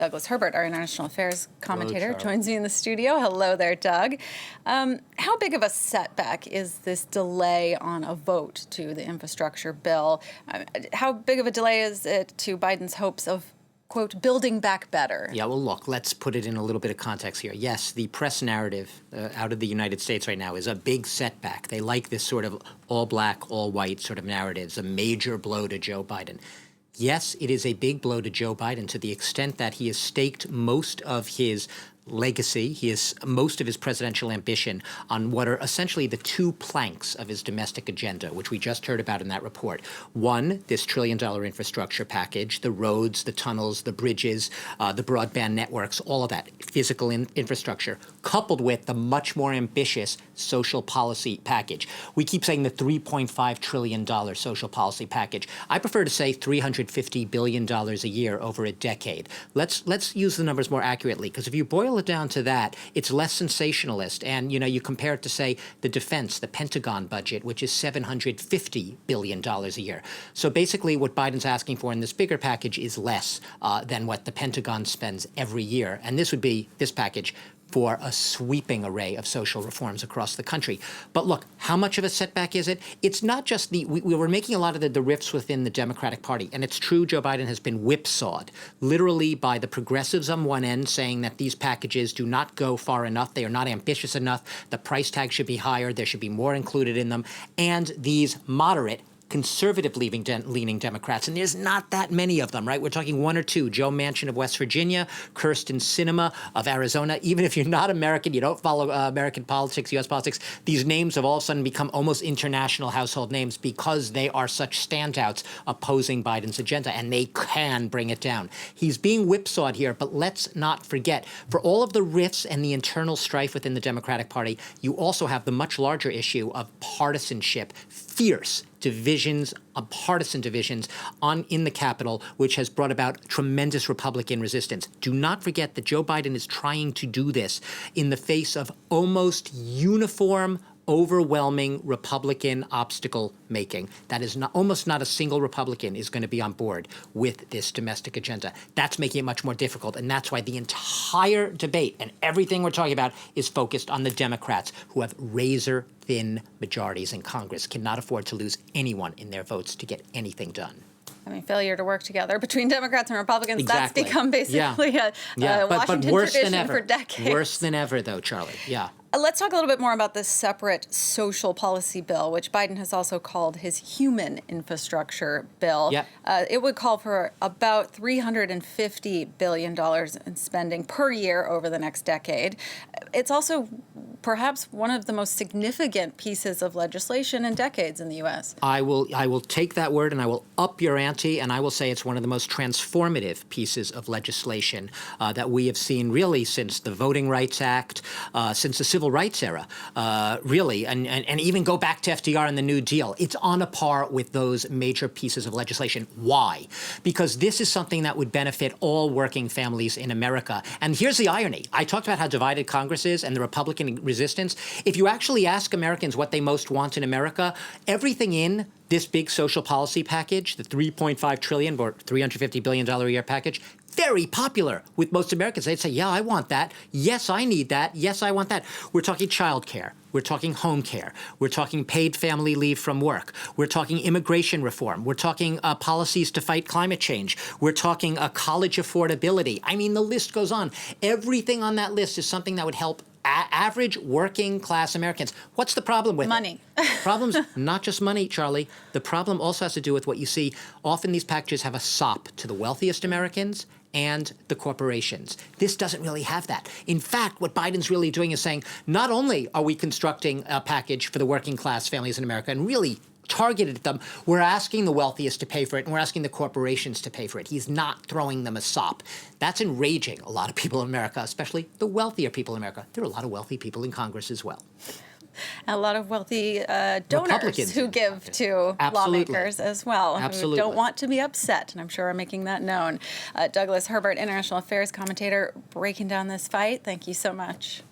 Douglas Herbert, our international affairs commentator, joins me in the studio. Hello there, Doug. How big of a setback is this delay on a vote to the infrastructure bill? How big of a delay is it to Biden's hopes of, quote, building back better? Yeah, well, look, let's put it in a little bit of context here. Yes, the press narrative out of the United States right now is a big setback. They like this sort of all black, all white sort of narrative. It's a major blow to Joe Biden. Yes, it is a big blow to Joe Biden to the extent that he has staked most of his legacy, most of his presidential ambition on what are essentially the two planks of his domestic agenda, which we just heard about in that report. One, this $1 trillion infrastructure package, the roads, the tunnels, the bridges, the broadband networks, all of that physical infrastructure, coupled with the much more ambitious social policy package. We keep saying the $3.5 trillion social policy package. I prefer to say $350 billion a year over a decade. Let's use the numbers more accurately, because if you boil it down to that, it's less sensationalist. And, you compare it to, say, the defense, the Pentagon budget, which is $750 billion a year. So basically what Biden's asking for in this bigger package is less than what the Pentagon spends every year. And this would be this package for a sweeping array of social reforms across the country. But look, how much of a setback is it? It's not just we were making a lot of the rifts within the Democratic Party. And it's true, Joe Biden has been whipsawed, literally by the progressives on one end saying that these packages do not go far enough. They are not ambitious enough. The price tag should be higher. There should be more included in them. And these moderate, conservative-leaning Democrats, and there's not that many of them, right? We're talking one or two. Joe Manchin of West Virginia, Kirsten Sinema of Arizona. Even if you're not American, you don't follow American politics, U.S. politics, these names have all of a sudden become almost international household names because they are such standouts opposing Biden's agenda, and they can bring it down. He's being whipsawed here, but let's not forget, for all of the rifts and the internal strife within the Democratic Party, you also have the much larger issue of partisanship, fierce divisions, partisan divisions in the Capitol, which has brought about tremendous Republican resistance. Do not forget that Joe Biden is trying to do this in the face of almost uniform, overwhelming Republican obstacle making. That is almost not a single Republican is going to be on board with this domestic agenda. That's making it much more difficult. And that's why the entire debate and everything we're talking about is focused on the Democrats, who have razor-thin majorities in Congress, cannot afford to lose anyone in their votes to get anything done. I mean, failure to work together between Democrats and Republicans, Exactly. That's become basically a Washington but worse tradition than ever. for decades. Worse than ever, though, Charlie. Yeah. Let's talk a little bit more about this separate social policy bill, which Biden has also called his human infrastructure bill. Yep. It would call for about $350 billion in spending per year over the next decade. It's also perhaps one of the most significant pieces of legislation in decades in the U.S. I will take that word and I will up your ante, and I will say it's one of the most transformative pieces of legislation that we have seen really since the Voting Rights Act, since the Civil Rights era, really, and even go back to FDR and the New Deal. It's on a par with those major pieces of legislation. Why? Because this is something that would benefit all working families in America. And here's the irony. I talked about how divided Congress is and the Republican resistance. If you actually ask Americans what they most want in America, everything in this big social policy package, the $3.5 trillion or $350 billion a year package, very popular with most Americans. They'd say, yeah, I want that. Yes, I need that. Yes, I want that. We're talking child care. We're talking home care. We're talking paid family leave from work. We're talking immigration reform. We're talking policies to fight climate change. We're talking college affordability. I mean, the list goes on. Everything on that list is something that would help average working class Americans. What's the problem with money? Problem's not just money, Charlie. The problem also has to do with what you see. Often these packages have a sop to the wealthiest Americans and the corporations. This doesn't really have that. In fact, what Biden's really doing is saying, not only are we constructing a package for the working class families in America and really targeted at them, we're asking the wealthiest to pay for it, and we're asking the corporations to pay for it. He's not throwing them a sop. That's enraging a lot of people in America, especially the wealthier people in America. There are a lot of wealthy people in Congress as well. A lot of wealthy donors who give to lawmakers as well, who don't want to be upset, and I'm sure are making that known. Douglas Herbert, international affairs commentator, breaking down this fight. Thank you so much.